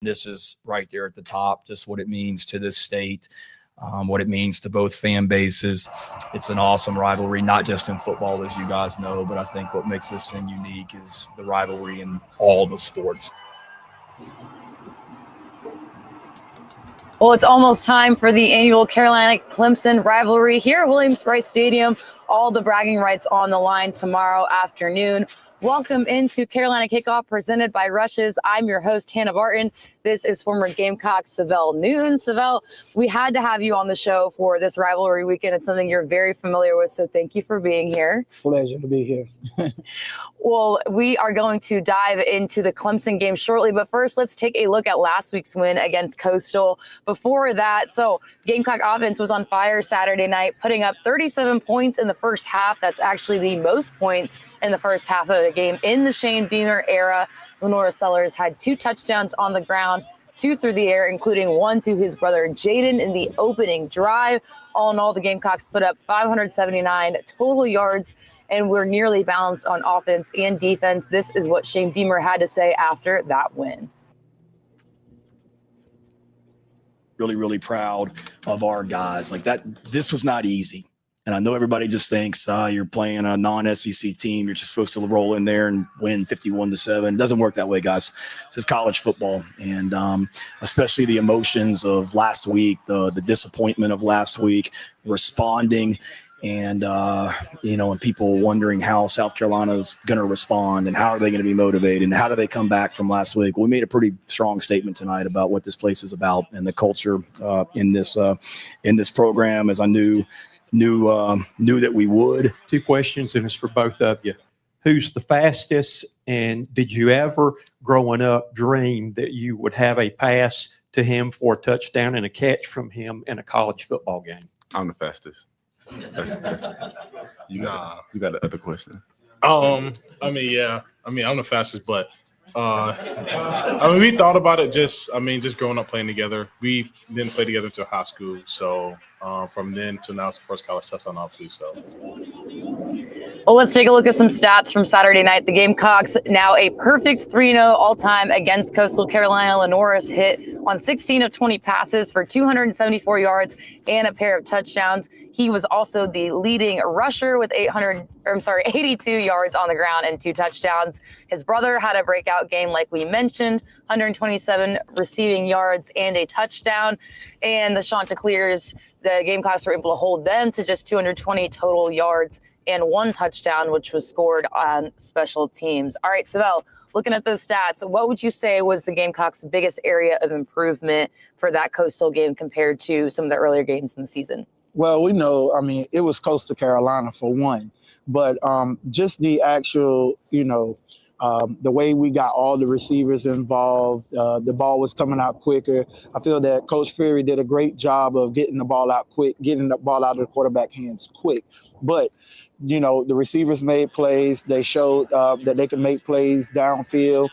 This is right there at the top, just what it means to this state, what it means to both fan bases. It's an awesome rivalry, not just in football, as you guys know, but I think what makes this thing unique is the rivalry in all the sports. Well, it's almost time for the annual Carolina-Clemson rivalry here at Williams-Brice Stadium. All the bragging rights on the line tomorrow afternoon. Welcome into Carolina Kickoff, presented by Rushes. I'm your host, Hanna Barton. This is former Gamecock Syvelle Newton. Syvelle, we had to have you on the show for this rivalry weekend. It's something you're very familiar with, so thank you for being here. Pleasure to be here. Well, we are going to dive into the Clemson game shortly, but first, let's take a look at last week's win against Coastal. Before that, Gamecock offense was on fire Saturday night, putting up 37 points in the first half. That's actually the most points in the first half of the game in the Shane Beamer era. Lenora Sellers had 2 touchdowns on the ground, 2 through the air, including 1 to his brother Jaden in the opening drive. All in all, the Gamecocks put up 579 total yards, and we're nearly balanced on offense and defense. This is what Shane Beamer had to say after that win. Really, really proud of our guys. This was not easy. And I know everybody just thinks you're playing a non-SEC team. You're just supposed to roll in there and win 51-7. It doesn't work that way, guys. This is college football. And especially the emotions of last week, the disappointment of last week, responding, and and people wondering how South Carolina's going to respond and how are they going to be motivated and how do they come back from last week. We made a pretty strong statement tonight about what this place is about and the culture in this program, as I knew that we would. 2 questions, and it's for both of you. Who's the fastest, and did you ever, growing up, dream that you would have a pass to him for a touchdown and a catch from him in a college football game? I'm the fastest. That's the best. You got the other question. I'm the fastest, but we thought about it just growing up playing together. We didn't play together until high school, so from then to now, it's the first college touchdown, obviously. So, well, let's take a look at some stats from Saturday night. The Gamecocks now a perfect 3-0 all-time against Coastal Carolina. Lenoris hit on 16 of 20 passes for 274 yards and a pair of touchdowns. He was also the leading rusher with 82 yards on the ground and 2 touchdowns. His brother had a breakout game, like we mentioned, 127 receiving yards and a touchdown. And the Chanticleers, the Gamecocks were able to hold them to just 220 total yards and 1 touchdown, which was scored on special teams. All right, Syvelle, looking at those stats, what would you say was the Gamecocks' biggest area of improvement for that Coastal game compared to some of the earlier games in the season? Well, we know, it was Coastal Carolina for one, but just the actual, the way we got all the receivers involved, the ball was coming out quicker. I feel that Coach Fury did a great job of getting the ball out quick, getting the ball out of the quarterback hands quick. But, the receivers made plays. They showed that they can make plays downfield.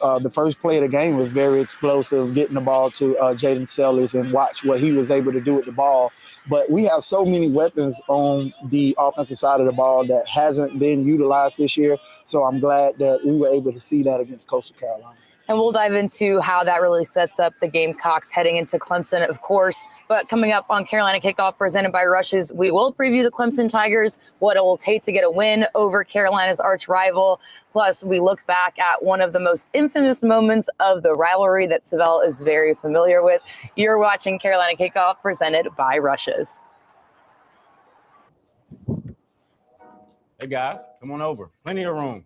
The first play of the game was very explosive, getting the ball to Jaden Sellers, and watch what he was able to do with the ball. But we have so many weapons on the offensive side of the ball that hasn't been utilized this year. So I'm glad that we were able to see that against Coastal Carolina. And we'll dive into how that really sets up the Gamecocks heading into Clemson, of course. But coming up on Carolina Kickoff, presented by Rushes, we will preview the Clemson Tigers, what it will take to get a win over Carolina's arch rival. Plus, we look back at one of the most infamous moments of the rivalry that Syvelle is very familiar with. You're watching Carolina Kickoff, presented by Rushes. Hey, guys, come on over. Plenty of room.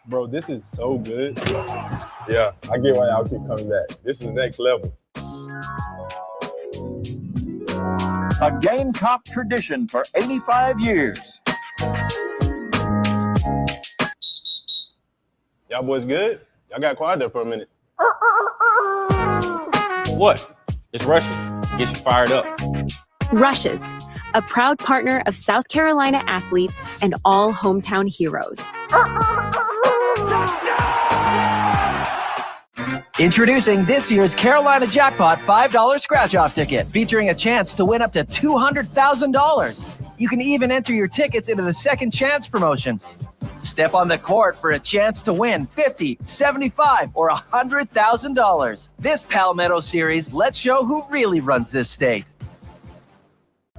Bro, this is so good. Yeah, I get why y'all keep coming back. This is the next level. A Gamecock tradition for 85 years. Y'all boys good? Y'all got quiet there for a minute. What? It's Rushes. Get you fired up. Rushes, a proud partner of South Carolina athletes and all hometown heroes. Introducing this year's Carolina Jackpot $5 scratch-off ticket, featuring a chance to win up to $200,000. You can even enter your tickets into the Second Chance promotion. Step on the court for a chance to win $50, $75, or $100,000. This Palmetto series, let's show who really runs this state.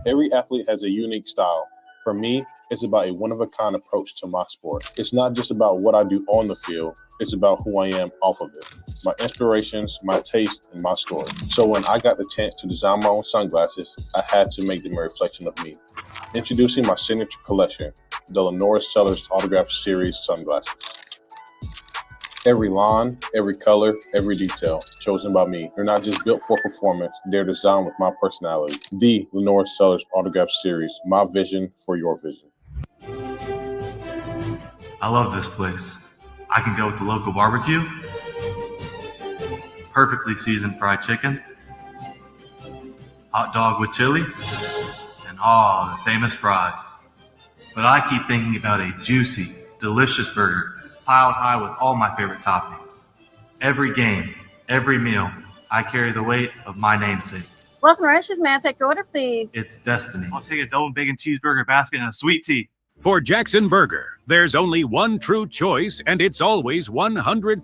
Every athlete has a unique style. For me, it's about a one-of-a-kind approach to my sport. It's not just about what I do on the field. It's about who I am off of it. My inspirations, my taste, and my story. So when I got the chance to design my own sunglasses, I had to make them a reflection of me. Introducing my signature collection, the Lenora Sellers Autograph Series sunglasses. Every line, every color, every detail, chosen by me. They're not just built for performance, they're designed with my personality. The Lenora Sellers Autograph Series, my vision for your vision. I love this place. I can go with the local barbecue, perfectly seasoned fried chicken, hot dog with chili, and the famous fries. But I keep thinking about a juicy, delicious burger piled high with all my favorite toppings. Every game, every meal, I carry the weight of my namesake. Welcome to Rush's. May I take your order, please? It's destiny. I'll take a double bacon cheeseburger basket and a sweet tea. For Jackson Burger, there's only one true choice, and it's always 100%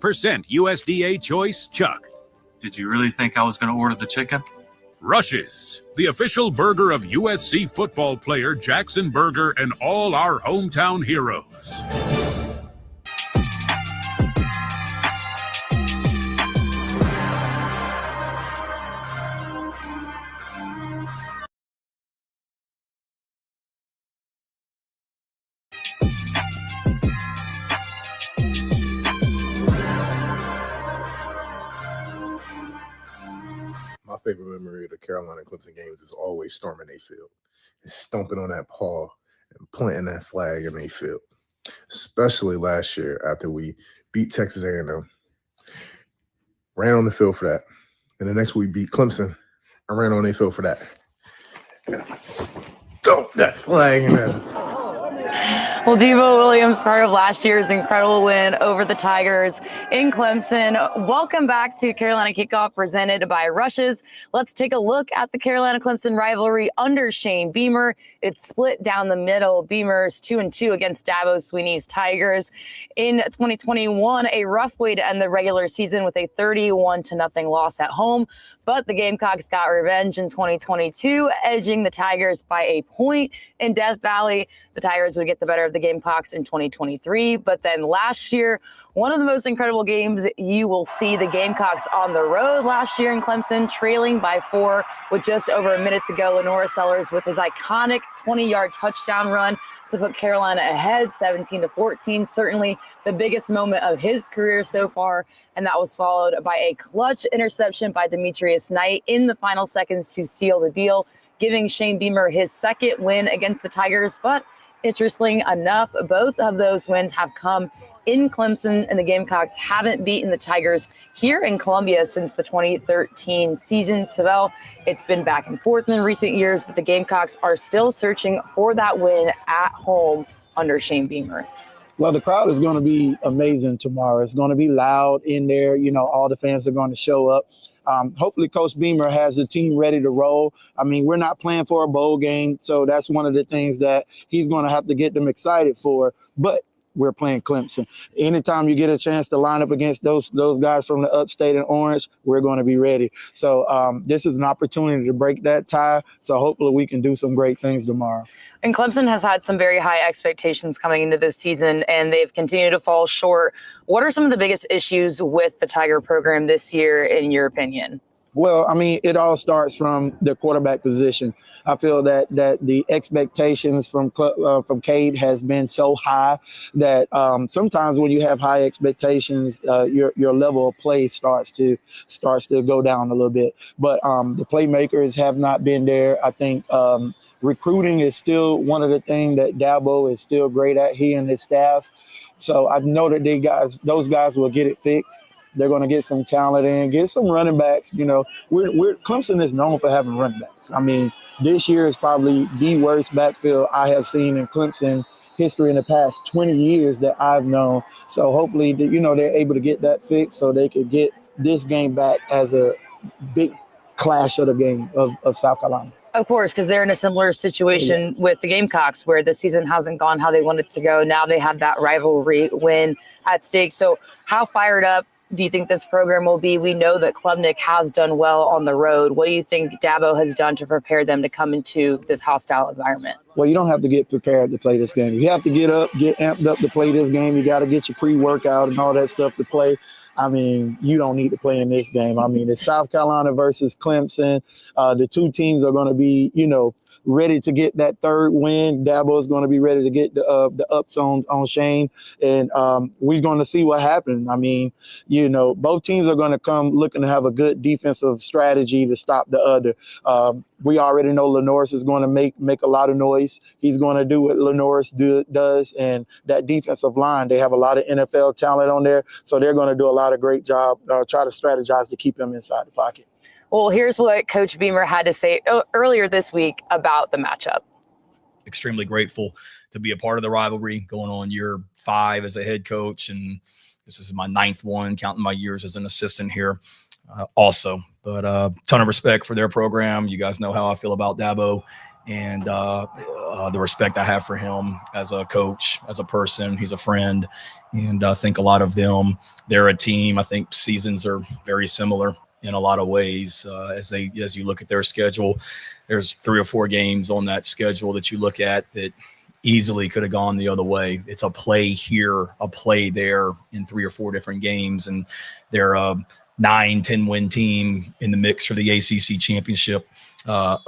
USDA choice chuck. Did you really think I was going to order the chicken? Rush's, the official burger of USC football player Jackson Burger and all our hometown heroes. My favorite memory of the Carolina Clemson games is always storming their field and stomping on that paw and planting that flag in their field. Especially last year after we beat Texas A&M. Ran on the field for that. And the next week we beat Clemson. I ran on their field for that. And I stomped that flag in there. Well, Devo Williams, part of last year's incredible win over the Tigers in Clemson. Welcome back to Carolina Kickoff, presented by Rush's. Let's take a look at the Carolina-Clemson rivalry under Shane Beamer. It's split down the middle. Beamer's 2-2 against Dabo Swinney's Tigers. In 2021, a rough way to end the regular season with a 31-0 loss at home. But the Gamecocks got revenge in 2022, edging the Tigers by a point in Death Valley. The Tigers would get the better of the Gamecocks in 2023. But then last year, one of the most incredible games you will see, the Gamecocks on the road last year in Clemson, trailing by 4 with just over a minute to go. Lenora Sellers with his iconic 20-yard touchdown run to put Carolina ahead 17-14. Certainly the biggest moment of his career so far. And that was followed by a clutch interception by Demetrius Knight in the final seconds to seal the deal, giving Shane Beamer his second win against the Tigers. But interesting enough, both of those wins have come in Clemson, and the Gamecocks haven't beaten the Tigers here in Columbia since the 2013 season. Syvelle, it's been back and forth in recent years, but the Gamecocks are still searching for that win at home under Shane Beamer. Well, the crowd is going to be amazing tomorrow. It's going to be loud in there. You know, all the fans are going to show up. Hopefully Coach Beamer has the team ready to roll. I mean, we're not playing for a bowl game, so that's one of the things that he's going to have to get them excited for. But we're playing Clemson. Anytime you get a chance to line up against those guys from the upstate and Orange, we're going to be ready. So this is an opportunity to break that tie. So hopefully we can do some great things tomorrow. And Clemson has had some very high expectations coming into this season, and they've continued to fall short. What are some of the biggest issues with the Tiger program this year, in your opinion? Well, I mean, it all starts from the quarterback position. I feel that the expectations from Cade has been so high that sometimes when you have high expectations, your level of play starts to go down a little bit. But the playmakers have not been there. I think recruiting is still one of the things that Dabo is still great at, he and his staff. So I know that those guys will get it fixed. They're going to get some talent in, get some running backs. You know, Clemson is known for having running backs. I mean, this year is probably the worst backfield I have seen in Clemson history in the past 20 years that I've known. So hopefully, they're able to get that fixed so they could get this game back as a big clash of the game of South Carolina. Of course, because they're in a similar situation with the Gamecocks, where the season hasn't gone how they want it to go. Now they have that rivalry win at stake. So how fired up do you think this program will be? We know that Klubnik has done well on the road. What do you think Dabo has done to prepare them to come into this hostile environment? Well, you don't have to get prepared to play this game. You have to get amped up to play this game. You got to get your pre-workout and all that stuff to play. I mean, you don't need to play in this game. I mean, it's South Carolina versus Clemson. The two teams are going to be, ready to get that third win. Dabo is going to be ready to get the ups on Shane. And we're going to see what happens. I mean, both teams are going to come looking to have a good defensive strategy to stop the other. We already know Lenoris is going to make a lot of noise. He's going to do what Lenoris does. And that defensive line, they have a lot of NFL talent on there. So they're going to do a lot of great job, try to strategize to keep him inside the pocket. Well, here's what Coach Beamer had to say earlier this week about the matchup. Extremely grateful to be a part of the rivalry, going on year 5 as a head coach. And this is my 9th one, counting my years as an assistant here also. But a ton of respect for their program. You guys know how I feel about Dabo and the respect I have for him as a coach, as a person. He's a friend. And I think a lot of them, they're a team. I think seasons are very similar in a lot of ways. As you look at their schedule, there's 3 or 4 games on that schedule that you look at that easily could have gone the other way. It's a play here, a play there in 3 or 4 different games. And they're a 9-10 win team in the mix for the ACC championship.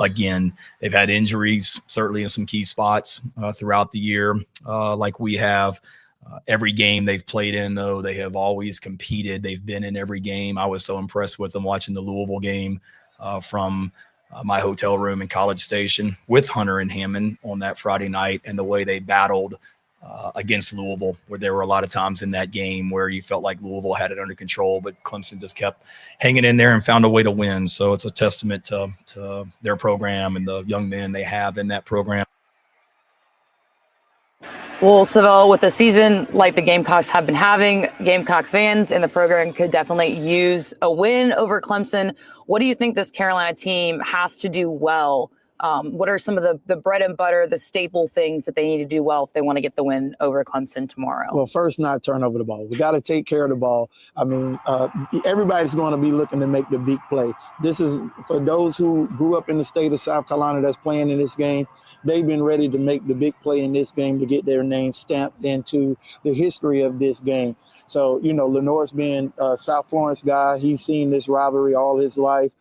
Again, they've had injuries, certainly in some key spots throughout the year, like we have. Every game they've played in, though, they have always competed. They've been in every game. I was so impressed with them watching the Louisville game from my hotel room in College Station with Hunter and Hammond on that Friday night, and the way they battled against Louisville, where there were a lot of times in that game where you felt like Louisville had it under control, but Clemson just kept hanging in there and found a way to win. So it's a testament to their program and the young men they have in that program. Well, Syvelle, with a season like the Gamecocks have been having, Gamecock fans in the program could definitely use a win over Clemson. What do you think this Carolina team has to do well? What are some of the bread and butter, the staple things that they need to do well if they want to get the win over Clemson tomorrow? Well, first, not turn over the ball. We got to take care of the ball. I mean, everybody's going to be looking to make the big play. This is for those who grew up in the state of South Carolina that's playing in this game. They've been ready to make the big play in this game to get their name stamped into the history of this game. So, Lenoris being a South Florence guy, he's seen this rivalry all his life.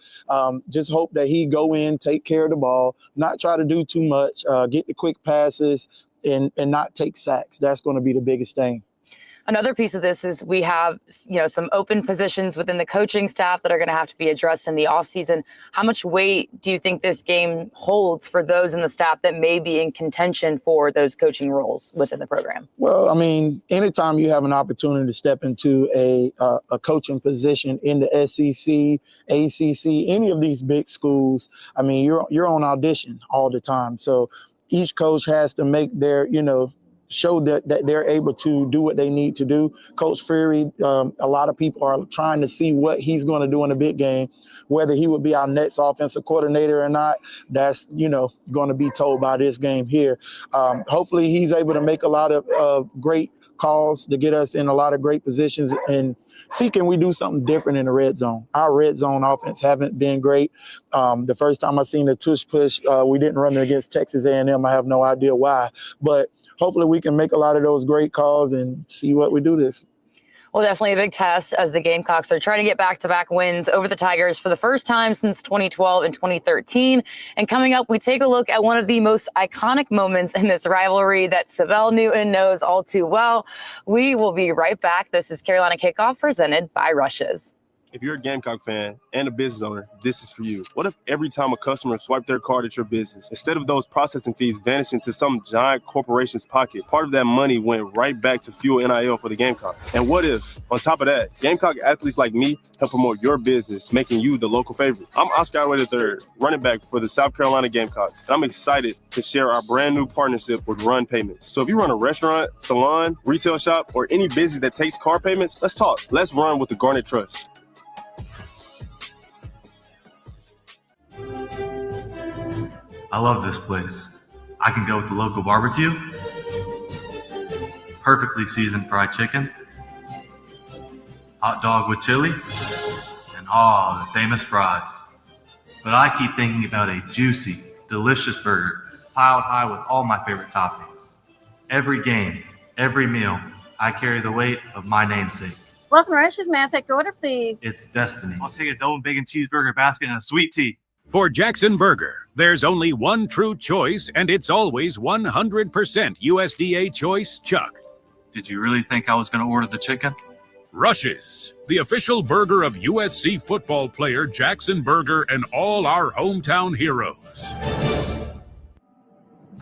Just hope that he go in, take care of the ball, not try to do too much, get the quick passes, and not take sacks. That's going to be the biggest thing. Another piece of this is we have, some open positions within the coaching staff that are going to have to be addressed in the offseason. How much weight do you think this game holds for those in the staff that may be in contention for those coaching roles within the program? Well, I mean, anytime you have an opportunity to step into a coaching position in the SEC, ACC, any of these big schools, I mean, you're on audition all the time. So each coach has to make their, show that they're able to do what they need to do. Coach Fury, a lot of people are trying to see what he's going to do in a big game, whether he would be our next offensive coordinator or not. That's, going to be told by this game here. Hopefully he's able to make a lot of great calls to get us in a lot of great positions and see, can we do something different in the red zone? Our red zone offense haven't been great. The first time I seen the tush push, we didn't run it against Texas A&M. I have no idea why, but hopefully we can make a lot of those great calls and see what we do this. Well, definitely a big test as the Gamecocks are trying to get back-to-back wins over the Tigers for the first time since 2012 and 2013. And coming up, we take a look at one of the most iconic moments in this rivalry that Syvelle Newton knows all too well. We will be right back. This is Carolina Kickoff presented by Rushes. If you're a Gamecock fan and a business owner, this is for you. What if every time a customer swiped their card at your business, instead of those processing fees vanishing to some giant corporation's pocket, part of that money went right back to fuel NIL for the Gamecocks? And what if, on top of that, Gamecock athletes like me help promote your business, making you the local favorite? I'm Oscar Atway III, running back for the South Carolina Gamecocks, and I'm excited to share our brand new partnership with Run Payments. So if you run a restaurant, salon, retail shop, or any business that takes card payments, let's talk. Let's run with the Garnet Trust. I love this place. I can go with the local barbecue, perfectly seasoned fried chicken, hot dog with chili, and the famous fries. But I keep thinking about a juicy, delicious burger piled high with all my favorite toppings. Every game, every meal, I carry the weight of my namesake. Welcome to Rush's. May I take your order, please? It's destiny. I'll take a double bacon cheeseburger basket and a sweet tea. For Jackson Burger, there's only one true choice, and it's always 100% USDA choice chuck. Did you really think I was going to order the chicken? Rush's, the official burger of USC football player Jackson Burger and all our hometown heroes.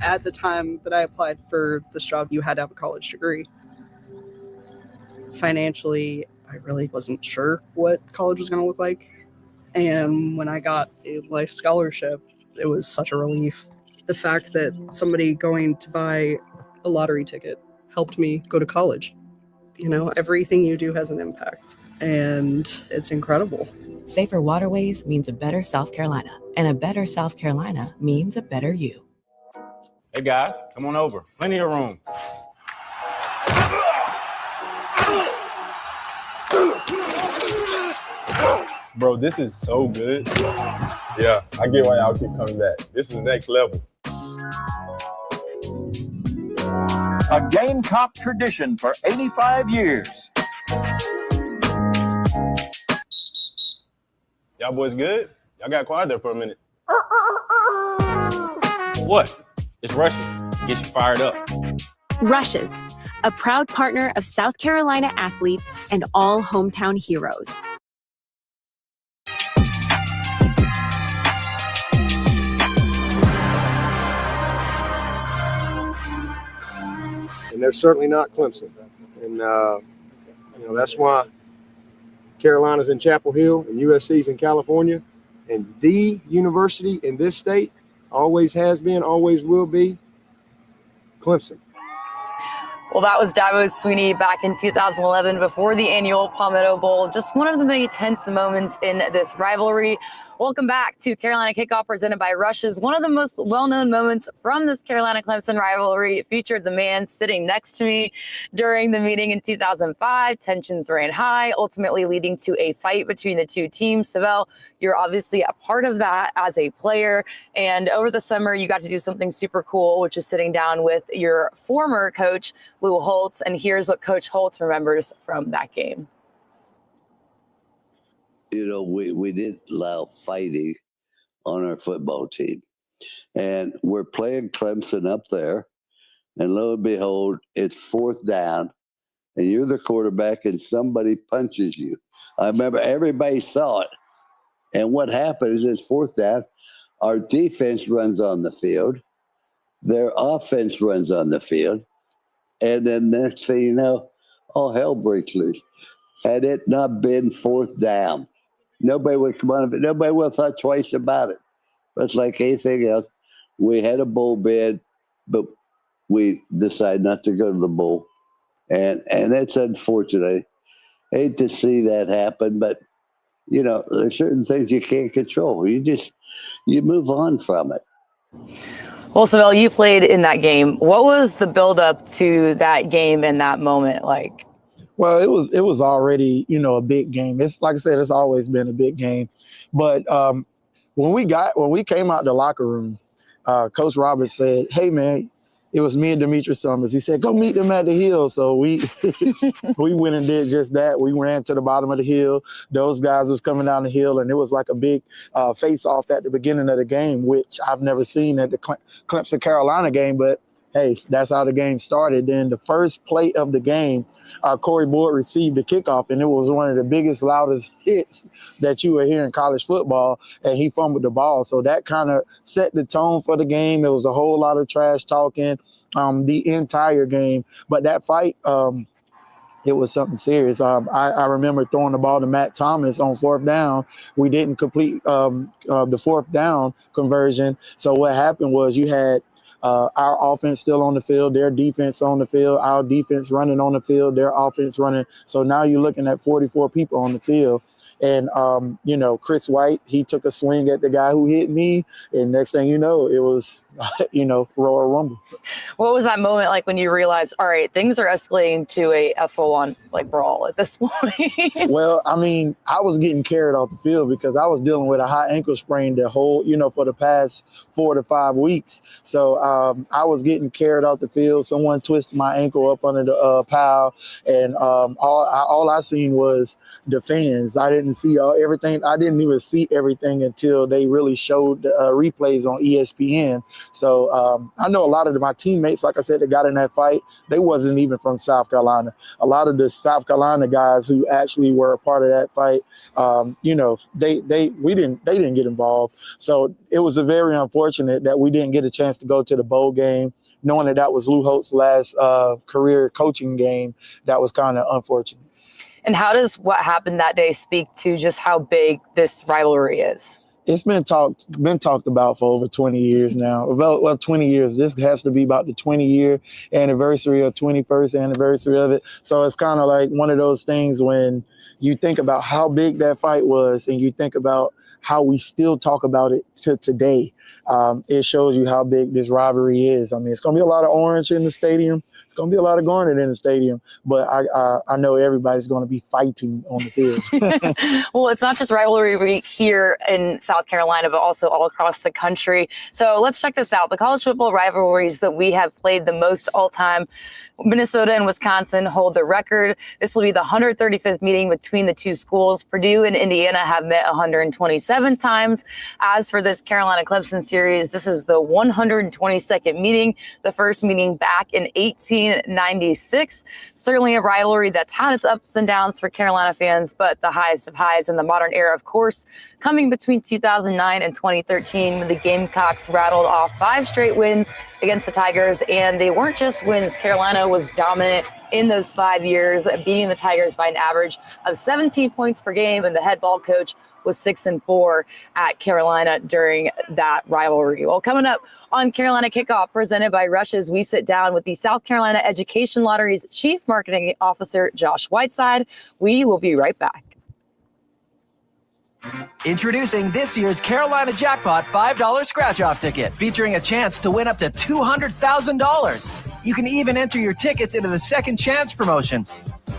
At the time that I applied for this job, you had to have a college degree. Financially, I really wasn't sure what college was going to look like. And when I got a life scholarship, it was such a relief. The fact that somebody going to buy a lottery ticket helped me go to college. You know, everything you do has an impact, and it's incredible. Safer waterways means a better South Carolina, and a better South Carolina means a better you. Hey guys, come on over. Plenty of room. Bro, this is so good. Yeah, I get why y'all keep coming back. This is the next level. A Gamecock tradition for 85 years. Y'all boys good? Y'all got quiet there for a minute. What? It's Rush's. Get you fired up. Rush's, a proud partner of South Carolina athletes and all hometown heroes. And they're certainly not Clemson. And, that's why Carolina's in Chapel Hill and USC's in California. And the university in this state always has been, always will be, Clemson. Well, that was Dabo Sweeney back in 2011 before the annual Palmetto Bowl. Just one of the many tense moments in this rivalry. Welcome back to Carolina Kickoff, presented by Rush's. One of the most well-known moments from this Carolina-Clemson rivalry featured the man sitting next to me during the meeting in 2005. Tensions ran high, ultimately leading to a fight between the two teams. Syvelle, you're obviously a part of that as a player. And over the summer, you got to do something super cool, which is sitting down with your former coach, Lou Holtz. And here's what Coach Holtz remembers from that game. You know, we didn't allow fighting on our football team. And we're playing Clemson up there. And lo and behold, it's fourth down. And you're the quarterback and somebody punches you. I remember everybody saw it. And what happens is fourth down, our defense runs on the field. Their offense runs on the field. And then next thing you know, all hell breaks loose. Had it not been fourth down, nobody would come on. Nobody would have thought twice about it. But it's like anything else. We had a bowl bid, but we decided not to go to the bowl. And that's unfortunate. I hate to see that happen, but, you know, there's certain things you can't control. You move on from it. Well, Syvelle, you played in that game. What was the buildup to that game and that moment like? Well, it was already, a big game. It's like I said, it's always been a big game. But when we came out the locker room, Coach Roberts said, "Hey man," it was me and Demetrius Summers. He said, "Go meet them at the hill." So we we went and did just that. We ran to the bottom of the hill. Those guys was coming down the hill, and it was like a big face-off at the beginning of the game, which I've never seen at the Clemson Carolina game. But hey, that's how the game started. Then the first play of the game, Corey Board received the kickoff, and it was one of the biggest, loudest hits that you were hearing in college football, and he fumbled the ball. So that kind of set the tone for the game. There was a whole lot of trash talking the entire game. But that fight, it was something serious. I remember throwing the ball to Matt Thomas on fourth down. We didn't complete the fourth down conversion. So what happened was you had our offense still on the field, their defense on the field, our defense running on the field, their offense running. So now you're looking at 44 people on the field. And, Chris White, he took a swing at the guy who hit me. And next thing you know, it was, Royal Rumble. What was that moment like when you realized, all right, things are escalating to a full-on brawl at this point? Well, I mean, I was getting carried off the field because I was dealing with a high ankle sprain the whole, for the past 4 to 5 weeks. So I was getting carried off the field. Someone twisted my ankle up under the pile, and all I seen was the fans. I didn't see everything. I didn't even see everything until they really showed the replays on ESPN. So I know a lot of my teammates, like I said, that got in that fight, they wasn't even from South Carolina. A lot of the South Carolina guys who actually were a part of that fight, they didn't get involved. So it was very unfortunate that we didn't get a chance to go to the bowl game, knowing that was Lou Holtz's last career coaching game. That was kind of unfortunate. And how does what happened that day speak to just how big this rivalry is? It's been talked about for over 20 years now. Well, 20 years. This has to be about the 20-year anniversary or 21st anniversary of it. So it's kind of like one of those things when you think about how big that fight was and you think about how we still talk about it to today. It shows you how big this rivalry is. I mean, it's going to be a lot of orange in the stadium. It's going to be a lot of garnet in the stadium, but I know everybody's going to be fighting on the field. Well, it's not just rivalry here in South Carolina, but also all across the country. So let's check this out. The college football rivalries that we have played the most all time, Minnesota and Wisconsin hold the record. This will be the 135th meeting between the two schools. Purdue and Indiana have met 127 times. As for this Carolina-Clemson series, this is the 122nd meeting, the first meeting back in 1896. Certainly a rivalry that's had its ups and downs for Carolina fans, but the highest of highs in the modern era, of course, coming between 2009 and 2013 when the Gamecocks rattled off 5 straight wins against the Tigers. And they weren't just wins. Carolina was dominant in those 5 years, beating the Tigers by an average of 17 points per game. And the head ball coach was 6-4 at Carolina during that rivalry. Well, coming up on Carolina Kickoff, presented by Rushes, we sit down with the South Carolina Education Lottery's Chief Marketing Officer, Josh Whiteside. We will be right back. Introducing this year's Carolina Jackpot $5 scratch-off ticket, featuring a chance to win up to $200,000. You can even enter your tickets into the Second Chance promotion.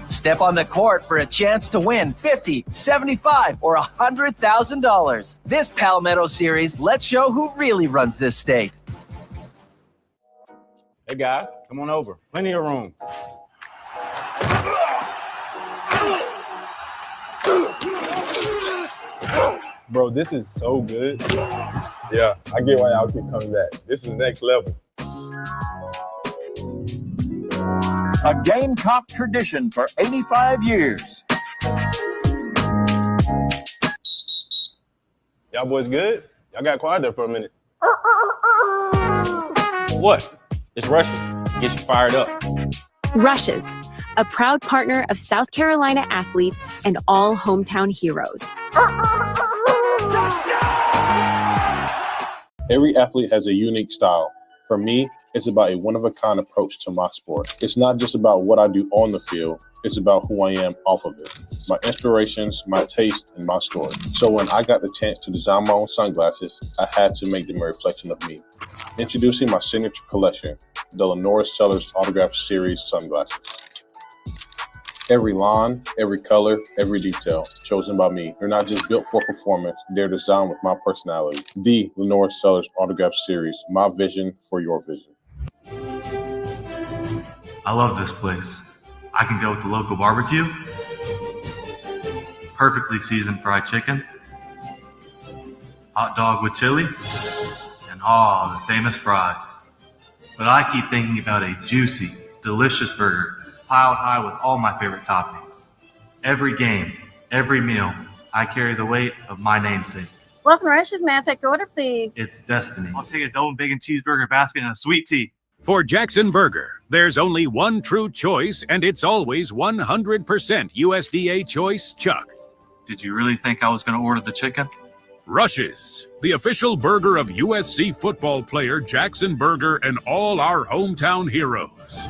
Step on the court for a chance to win $50, $75, or $100,000. This Palmetto series lets show who really runs this state. Hey guys, come on over. Plenty of room. Bro, this is so good. Yeah, I get why y'all keep coming back. This is next level. A Gamecock tradition for 85 years. Y'all boys good? Y'all got quiet there for a minute. What? It's Rushes. Get you fired up. Rushes, a proud partner of South Carolina athletes and all hometown heroes. Every athlete has a unique style. For me, it's about a one-of-a-kind approach to my sport. It's not just about what I do on the field, it's about who I am off of it. My inspirations, my taste, and my story. So when I got the chance to design my own sunglasses, I had to make them a reflection of me. Introducing my signature collection, the Lenora Sellers Autograph Series sunglasses. Every line, every color, every detail, chosen by me. They're not just built for performance, they're designed with my personality. The Lenora Sellers Autograph Series, my vision for your vision. I love this place. I can go with the local barbecue, perfectly seasoned fried chicken, hot dog with chili, and the famous fries. But I keep thinking about a juicy, delicious burger piled high with all my favorite toppings. Every game, every meal, I carry the weight of my namesake. Welcome to Rushes. May I take your order, please? It's destiny. I'll take a double bacon cheeseburger basket and a sweet tea. For Jackson Burger, there's only one true choice, and it's always 100% USDA choice Chuck. Did you really think I was going to order the chicken? Rushes, the official burger of USC football player Jackson Burger and all our hometown heroes.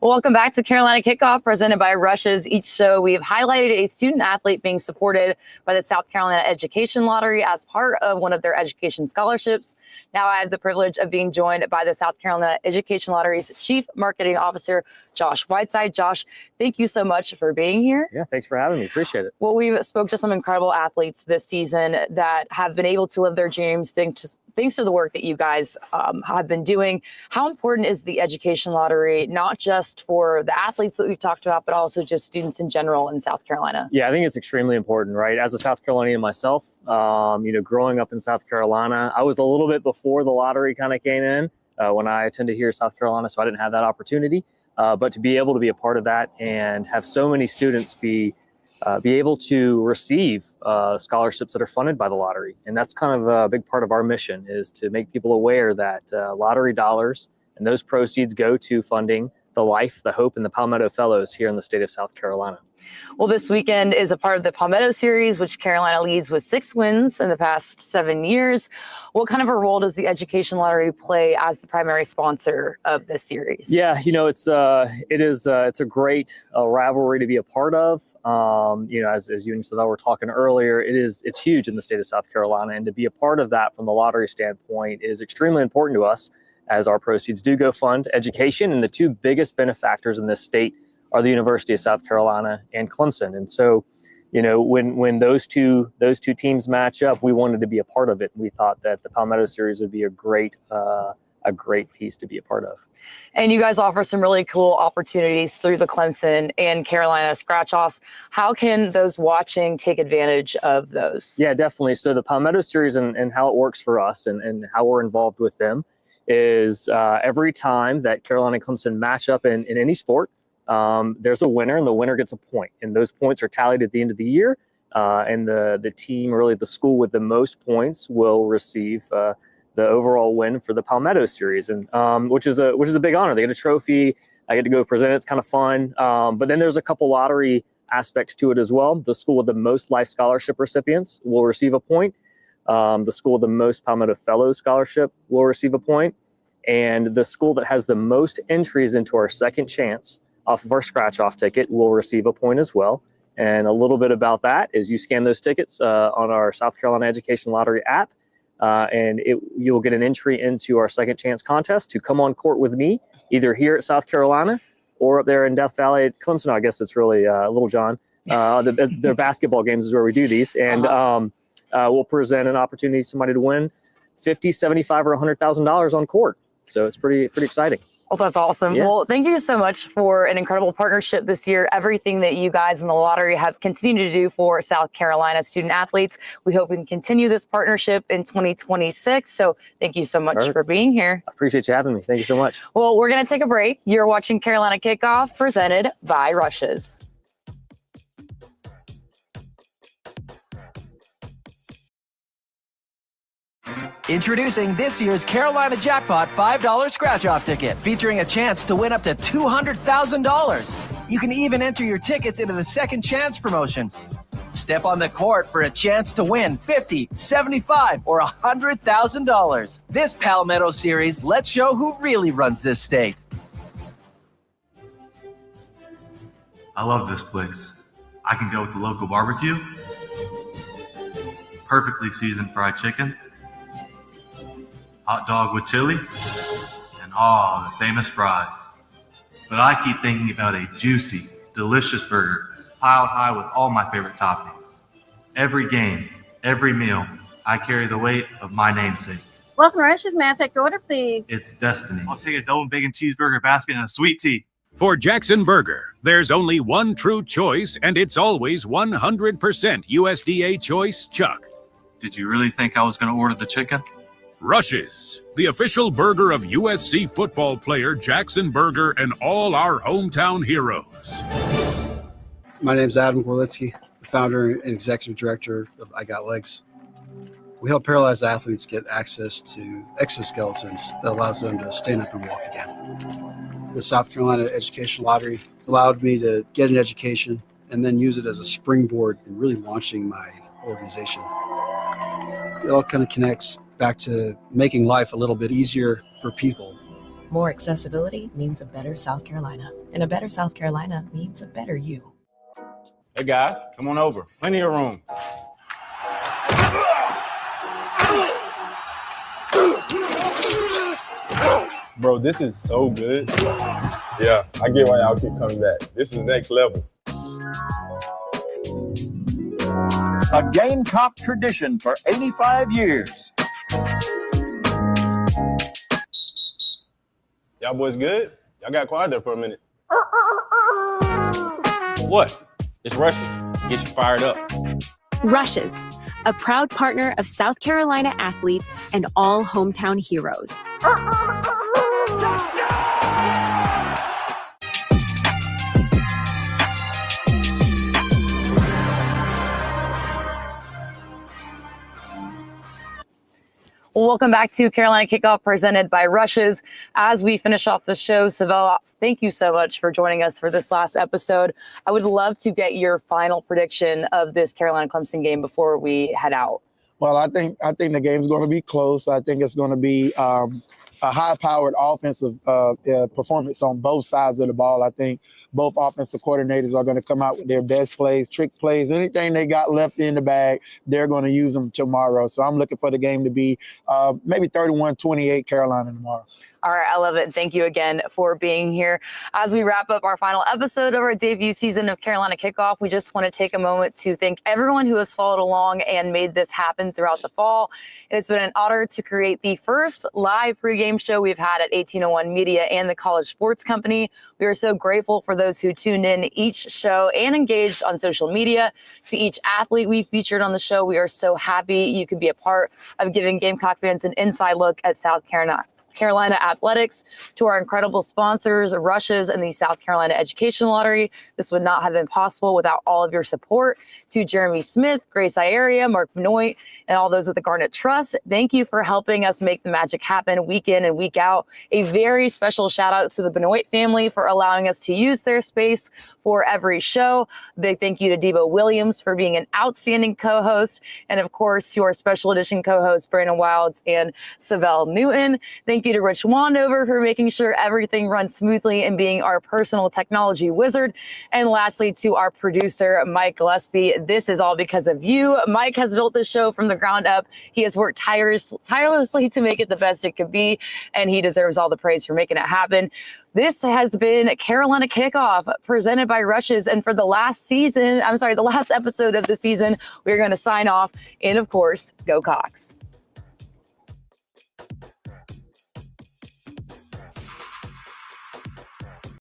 Well, welcome back to Carolina Kickoff, presented by Rushes. Each show, we've highlighted a student athlete being supported by the South Carolina Education Lottery as part of one of their education scholarships. Now I have the privilege of being joined by the South Carolina Education Lottery's Chief Marketing Officer, Josh Whiteside. Josh, thank you so much for being here. Yeah, thanks for having me. Appreciate it. Well, we've spoke to some incredible athletes this season that have been able to live their dreams thanks to the work that you guys have been doing. How important is the Education Lottery, not just for the athletes that we've talked about, but also just students in general in South Carolina? Yeah, I think it's extremely important, right? As a South Carolinian myself, growing up in South Carolina, I was a little bit before the lottery kind of came in when I attended here in South Carolina, so I didn't have that opportunity. But to be able to be a part of that and have so many students be able to receive scholarships that are funded by the lottery. And that's kind of a big part of our mission, is to make people aware that lottery dollars and those proceeds go to funding the life, the hope, and the Palmetto Fellows here in the state of South Carolina. Well, this weekend is a part of the Palmetto series, which Carolina leads with 6 wins in the past 7 years. What kind of a role does the Education Lottery play as the primary sponsor of this series? Yeah, it's a great rivalry to be a part of. As you and Syvelle were talking earlier, it's huge in the state of South Carolina, and to be a part of that from the lottery standpoint is extremely important to us, as our proceeds do go fund education, and the two biggest benefactors in this state are the University of South Carolina and Clemson. And so, when those two teams match up, we wanted to be a part of it. We thought that the Palmetto series would be a great piece to be a part of. And you guys offer some really cool opportunities through the Clemson and Carolina scratch-offs. How can those watching take advantage of those? Yeah, definitely. So the Palmetto series and how it works for us and how we're involved with them is every time that Carolina and Clemson match up in any sport, there's a winner, and the winner gets a point, and those points are tallied at the end of the year, and the team, really the school with the most points, will receive the overall win for the Palmetto series, and which is a big honor. They get a trophy. I get to go present it. It's kind of fun, but then there's a couple lottery aspects to it as well. The school with the most life scholarship recipients will receive a point. The school with the most Palmetto Fellows scholarship will receive a point, and the school that has the most entries into our second chance off of our scratch-off ticket will receive a point as well. And a little bit about that is you scan those tickets on our South Carolina Education Lottery app, and you'll get an entry into our second chance contest to come on court with me, either here at South Carolina or up there in Death Valley at Clemson. I guess it's really Little John. Their basketball games is where we do these. And we'll present an opportunity to somebody to win $50,000, $75,000, or $100,000 on court. So it's pretty exciting. Well, that's awesome. Yeah. Well, thank you so much for an incredible partnership this year. Everything that you guys in the lottery have continued to do for South Carolina student athletes. We hope we can continue this partnership in 2026. So thank you so much for being here. I appreciate you having me. Thank you so much. Well, we're going to take a break. You're watching Carolina Kickoff, presented by Rushes. Introducing this year's Carolina Jackpot $5 scratch-off ticket, featuring a chance to win up to $200,000. You can even enter your tickets into the Second Chance promotion. Step on the court for a chance to win $50,000, $75,000, or $100,000. This Palmetto series lets show who really runs this state. I love this place. I can go with the local barbecue, perfectly seasoned fried chicken, hot dog with chili, and the famous fries. But I keep thinking about a juicy, delicious burger piled high with all my favorite toppings. Every game, every meal, I carry the weight of my namesake. Welcome to Rushes. May I take your order, please? It's destiny. I'll take a double bacon cheeseburger basket and a sweet tea. For Jackson Burger, there's only one true choice, and it's always 100% USDA choice chuck. Did you really think I was going to order the chicken? Rushes, the official burger of USC football player Jackson Burger and all our hometown heroes. My name's Adam Gorlitsky, the founder and executive director of I Got Legs. We help paralyzed athletes get access to exoskeletons that allows them to stand up and walk again. The South Carolina Education Lottery allowed me to get an education and then use it as a springboard in really launching my organization. It all kind of connects back to making life a little bit easier for people More accessibility means a better South Carolina, and a better South Carolina means a better you. Hey guys, come on over. Plenty of room. Bro, this is so good. Yeah, I get why y'all keep coming back. This is next level. A Gamecock tradition for 85 years. Y'all boys good? Y'all got quiet there for a minute. What? It's Rushes. Get you fired up. Rushes, a proud partner of South Carolina athletes and all hometown heroes. Welcome back to Carolina Kickoff presented by Rushes. As we finish off the show, Syvelle, thank you so much for joining us for this last episode. I would love to get your final prediction of this Carolina-Clemson game before we head out. Well, I think the game's going to be close. I think it's going to be a high-powered offensive performance on both sides of the ball. I think both offensive coordinators are going to come out with their best plays, trick plays, anything they got left in the bag, they're going to use them tomorrow. So I'm looking for the game to be maybe 31-28 Carolina tomorrow. All right, I love it. Thank you again for being here. As we wrap up our final episode of our debut season of Carolina Kickoff, we just want to take a moment to thank everyone who has followed along and made this happen throughout the fall. It's been an honor to create the first live pregame show we've had at 1801 Media and the College Sports Company. We are so grateful for those who tuned in each show and engaged on social media. To each athlete we featured on the show, we are so happy you could be a part of giving Gamecock fans an inside look at South Carolina athletics. To our incredible sponsors, Rushes and the South Carolina Education Lottery. This would not have been possible without all of your support. To Jeremy Smith, Grace Ieria, Mark Benoit, and all those at the Garnet Trust, thank you for helping us make the magic happen week in and week out. A very special shout out to the Benoit family for allowing us to use their space for every show. Big thank you to Debo Williams for being an outstanding co-host. And of course, to our special edition co-hosts, Brandon Wilds and Syvelle Newton. Thank you to Rich Wandover for making sure everything runs smoothly and being our personal technology wizard. And lastly, to our producer, Mike Gillespie. This is all because of you. Mike has built this show from the ground up. He has worked tirelessly to make it the best it could be, and he deserves all the praise for making it happen. This has been Carolina Kickoff presented by Rushes. And for the last episode of the season, we're going to sign off. And of course, go Cox.